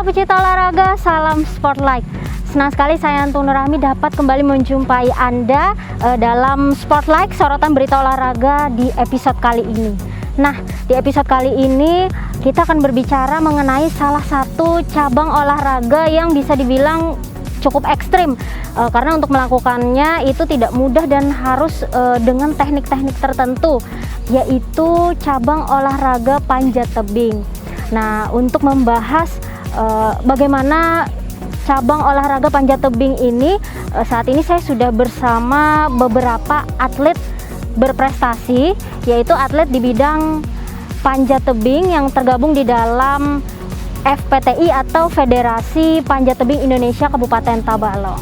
Halo pecinta olahraga, salam Spotlight. Senang sekali saya Antung Nurahmi dapat kembali menjumpai Anda dalam Spotlight sorotan berita olahraga di episode kali ini. Nah, di episode kali ini kita akan berbicara mengenai salah satu cabang olahraga yang bisa dibilang cukup ekstrim karena untuk melakukannya itu tidak mudah dan harus dengan teknik-teknik tertentu, yaitu cabang olahraga panjat tebing. Nah, untuk membahas bagaimana cabang olahraga panjat tebing ini, saat ini saya sudah bersama beberapa atlet berprestasi, yaitu atlet di bidang panjat tebing yang tergabung di dalam FPTI atau Federasi Panjat Tebing Indonesia Kabupaten Tabalong.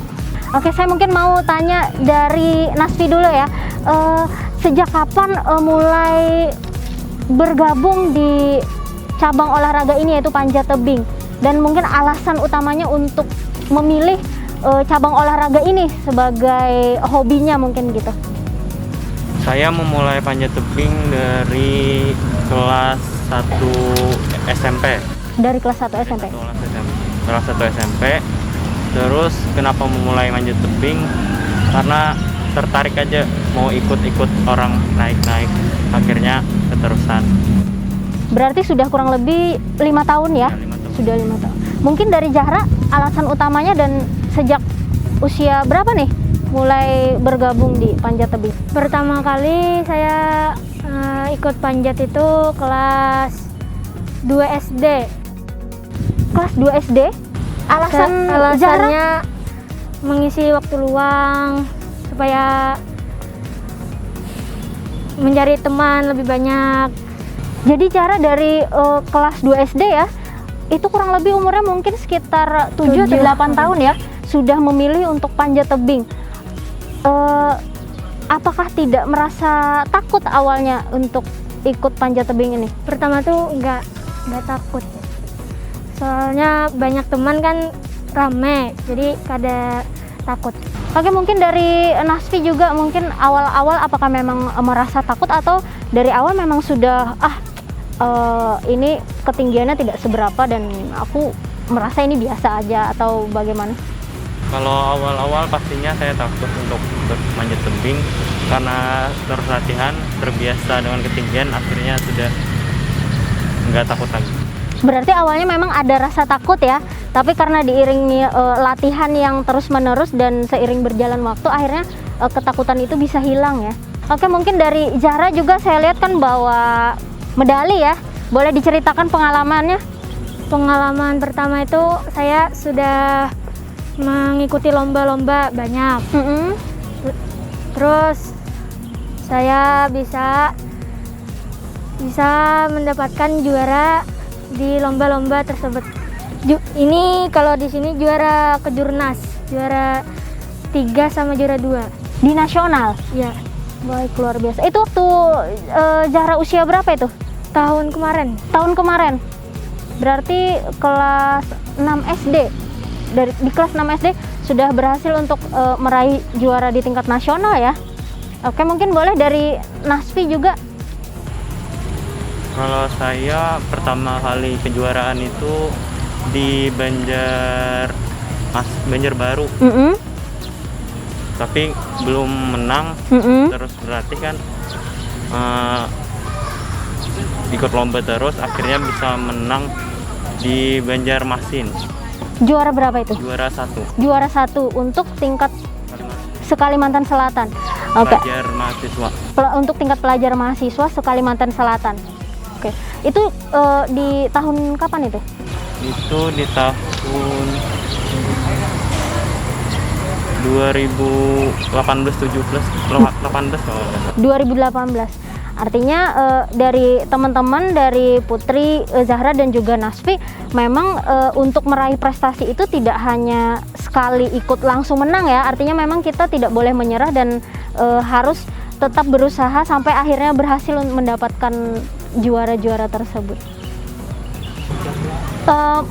Oke, saya mungkin mau tanya dari Nasfi dulu ya. Sejak kapan mulai bergabung di cabang olahraga ini yaitu panjat tebing, dan mungkin alasan utamanya untuk memilih cabang olahraga ini sebagai hobinya mungkin gitu? Saya memulai panjat tebing dari kelas 1 SMP. Dari kelas 1 SMP? Kelas 1 SMP. Terus kenapa memulai panjat tebing? Karena tertarik aja, mau ikut-ikut orang naik-naik. Akhirnya keterusan. Berarti sudah kurang lebih 5 tahun ya? 5 tahun. Sudah 5 tahun. Mungkin dari Zahra, alasan utamanya dan sejak usia berapa nih mulai bergabung di panjat tebing? Pertama kali saya ikut panjat itu kelas 2 SD. Kelas 2 SD? Alasannya Alasannya mengisi waktu luang supaya mencari teman lebih banyak. Jadi cara dari kelas 2 SD ya, itu kurang lebih umurnya mungkin sekitar 7 atau 8 tahun ya, sudah memilih untuk panjat tebing. Apakah tidak merasa takut awalnya untuk ikut panjat tebing ini? Pertama tuh nggak takut, soalnya banyak teman kan, rame, jadi kada takut. Oke, mungkin dari Nasfi juga mungkin awal-awal apakah memang merasa takut atau dari awal memang sudah ini ketinggiannya tidak seberapa dan aku merasa ini biasa aja, atau bagaimana? Kalau awal-awal pastinya saya takut untuk panjat tebing karena terus latihan, terbiasa dengan ketinggian, akhirnya sudah nggak takut lagi. Berarti awalnya memang ada rasa takut ya, tapi karena diiringi latihan yang terus-menerus dan seiring berjalan waktu, akhirnya ketakutan itu bisa hilang ya. Oke, mungkin dari Zahra juga saya lihat kan bawa medali ya, boleh diceritakan pengalamannya? Pengalaman pertama itu saya sudah mengikuti lomba-lomba banyak. Terus saya bisa mendapatkan juara di lomba-lomba tersebut. Ini kalau di sini juara kejurnas, juara 3 sama juara 2 di nasional. Ya. Baik, luar biasa. Itu waktu Zahra usia berapa itu? Tahun kemarin. Tahun kemarin. Berarti kelas 6 SD. Di kelas 6 SD sudah berhasil untuk meraih juara di tingkat nasional ya. Oke, mungkin boleh dari Nasfi juga. Kalau saya pertama kali kejuaraan itu di Banjarbaru. Tapi belum menang. Terus berarti kan ikut lomba terus, akhirnya bisa menang di Banjarmasin. Juara berapa itu? Juara 1. Juara 1 untuk tingkat se-Kalimantan Selatan. Oke. Pelajar mahasiswa. Untuk tingkat pelajar mahasiswa se-Kalimantan Selatan. Oke. Itu di tahun kapan itu? Itu di tahun 2018. Artinya dari teman-teman, dari Putri, Zahra dan juga Nasfi, memang untuk meraih prestasi itu tidak hanya sekali ikut langsung menang ya. Artinya memang kita tidak boleh menyerah dan harus tetap berusaha sampai akhirnya berhasil mendapatkan juara-juara tersebut.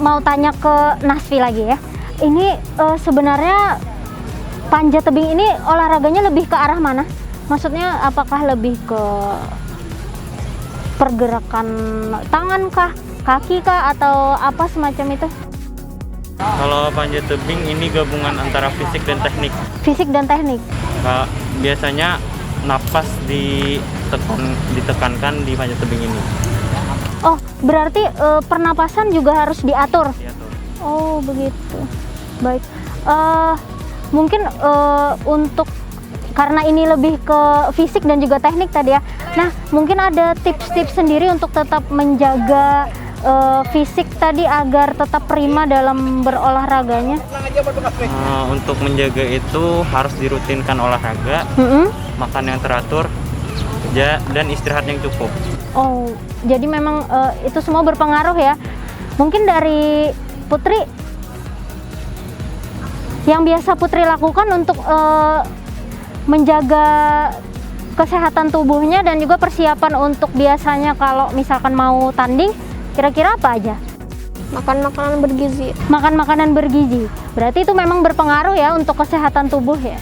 Mau tanya ke Nasfi lagi ya. Ini sebenarnya panjat tebing ini olahraganya lebih ke arah mana? Maksudnya apakah lebih ke pergerakan tangan kah, kaki kah, atau apa semacam itu? Kalau panjat tebing ini gabungan antara fisik dan teknik. Fisik dan teknik. Biasanya napas ditekankan di panjat tebing ini. Oh, berarti pernapasan juga harus diatur. Diatur. Oh, begitu. Baik. Mungkin untuk karena ini lebih ke fisik dan juga teknik tadi ya. Nah, mungkin ada tips-tips sendiri untuk tetap menjaga fisik tadi agar tetap prima dalam berolahraganya. Untuk menjaga itu harus dirutinkan olahraga, makan yang teratur, dan istirahat yang cukup. Oh, jadi memang itu semua berpengaruh ya. Mungkin dari Putri, yang biasa Putri lakukan untuk menjaga kesehatan tubuhnya dan juga persiapan untuk biasanya kalau misalkan mau tanding, kira-kira apa aja? Makan makanan bergizi. Makan makanan bergizi. Berarti itu memang berpengaruh ya untuk kesehatan tubuh ya.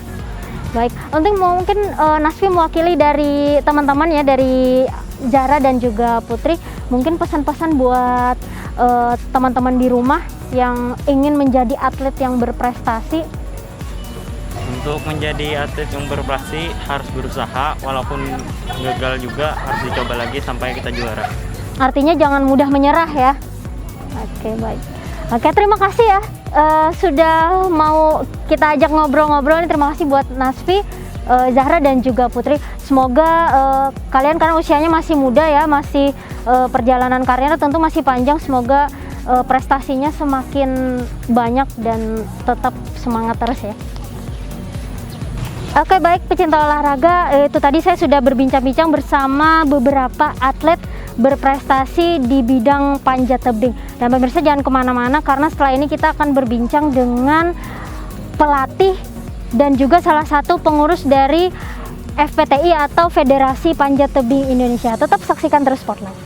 Baik, untuk mungkin Nasfi mewakili dari teman-teman ya, dari Zahra dan juga Putri, mungkin pesan-pesan buat teman-teman di rumah yang ingin menjadi atlet yang berprestasi. Untuk menjadi atlet yang berprestasi harus berusaha, walaupun gagal juga harus dicoba lagi sampai kita juara. Artinya jangan mudah menyerah ya. Oke, baik. Oke, terima kasih ya sudah mau kita ajak ngobrol-ngobrol. Terima kasih buat Nasfi, Zahra dan juga Putri. Semoga kalian karena usianya masih muda ya, masih perjalanan karirnya tentu masih panjang. Semoga prestasinya semakin banyak dan tetap semangat terus ya. Oke, baik pecinta olahraga, itu tadi saya sudah berbincang-bincang bersama beberapa atlet berprestasi di bidang panjat tebing. Dan pemirsa jangan kemana-mana karena setelah ini kita akan berbincang dengan pelatih dan juga salah satu pengurus dari FPTI atau Federasi Panjat Tebing Indonesia. Tetap saksikan terus Spotlight.